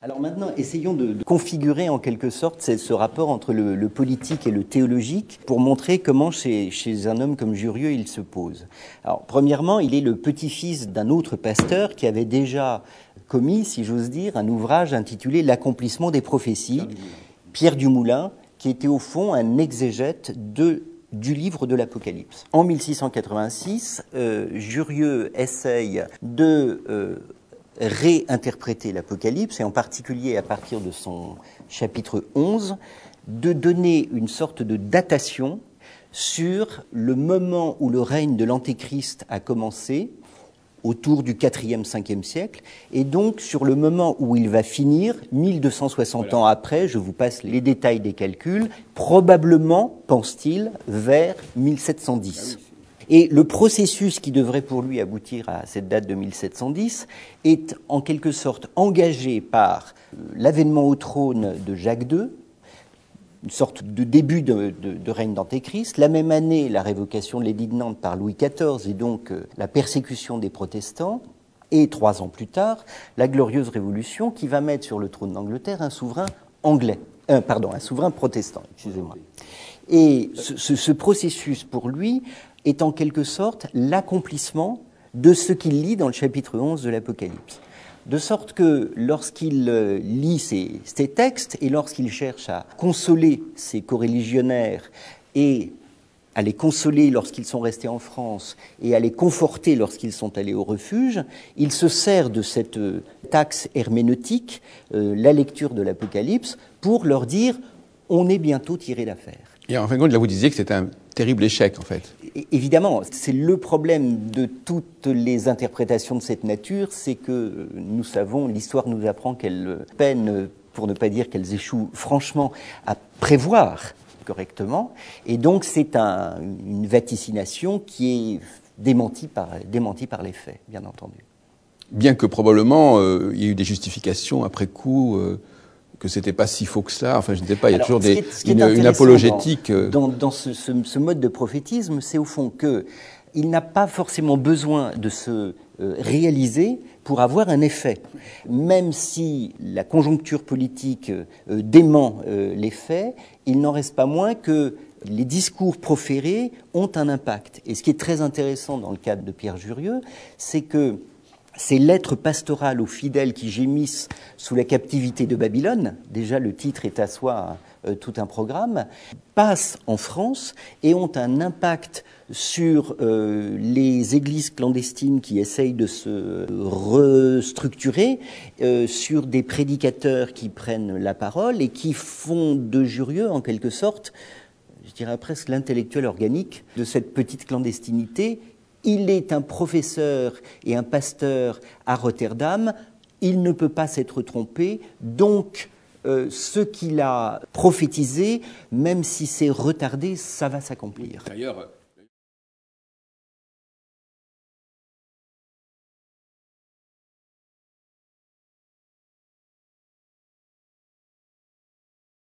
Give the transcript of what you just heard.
Alors maintenant, essayons de configurer en quelque sorte ce rapport entre le politique et le théologique pour montrer comment chez un homme comme Jurieu il se pose. Alors premièrement, il est le petit-fils d'un autre pasteur qui avait déjà commis, si j'ose dire, un ouvrage intitulé L'accomplissement des prophéties, Pierre Dumoulin, qui était au fond un exégète du livre de l'Apocalypse. En 1686, Jurieu essaye de réinterpréter l'Apocalypse, et en particulier à partir de son chapitre 11, de donner une sorte de datation sur le moment où le règne de l'Antéchrist a commencé, autour du 4e, 5e siècle, et donc sur le moment où il va finir, 1260 ans après, je vous passe les détails des calculs, probablement, pense-t-il, vers 1710. Et le processus qui devrait pour lui aboutir à cette date de 1710 est en quelque sorte engagé par l'avènement au trône de Jacques II, une sorte de début de règne d'Antéchrist. La même année, la révocation de l'édit de Nantes par Louis XIV et donc la persécution des protestants. Et 3 ans plus tard, la Glorieuse Révolution qui va mettre sur le trône d'Angleterre un souverain anglais, un souverain protestant, excusez-moi. Et ce processus pour lui est en quelque sorte l'accomplissement de ce qu'il lit dans le chapitre 11 de l'Apocalypse. De sorte que lorsqu'il lit ces textes et lorsqu'il cherche à consoler ses coreligionnaires et à les consoler lorsqu'ils sont restés en France et à les conforter lorsqu'ils sont allés au refuge, il se sert de cette taxe herméneutique, la lecture de l'Apocalypse, pour leur dire « on est bientôt tiré d'affaire ». Et en fin de compte, là, vous disiez que c'était un terrible échec, en fait. Évidemment, c'est le problème de toutes les interprétations de cette nature, c'est que nous savons, l'histoire nous apprend qu'elles peinent, pour ne pas dire qu'elles échouent franchement, à prévoir correctement. Et donc, c'est une vaticination qui est démentie par les faits, bien entendu. Bien que probablement, il y ait eu des justifications après coup, que c'était pas si faux que ça. Enfin, je ne sais pas, il y a toujours une apologétique. Dans ce mode de prophétisme, c'est au fond qu'il n'a pas forcément besoin de se réaliser pour avoir un effet. Même si la conjoncture politique dément les faits, il n'en reste pas moins que les discours proférés ont un impact. Et ce qui est très intéressant dans le cadre de Pierre Jurieu, c'est que ces lettres pastorales aux fidèles qui gémissent sous la captivité de Babylone, déjà le titre est à soi tout un programme, passent en France et ont un impact sur les églises clandestines qui essayent de se restructurer, sur des prédicateurs qui prennent la parole et qui font de Jurieu, en quelque sorte, je dirais presque l'intellectuel organique de cette petite clandestinité. Il est un professeur et un pasteur à Rotterdam, il ne peut pas s'être trompé, donc ce qu'il a prophétisé, même si c'est retardé, ça va s'accomplir. D'ailleurs,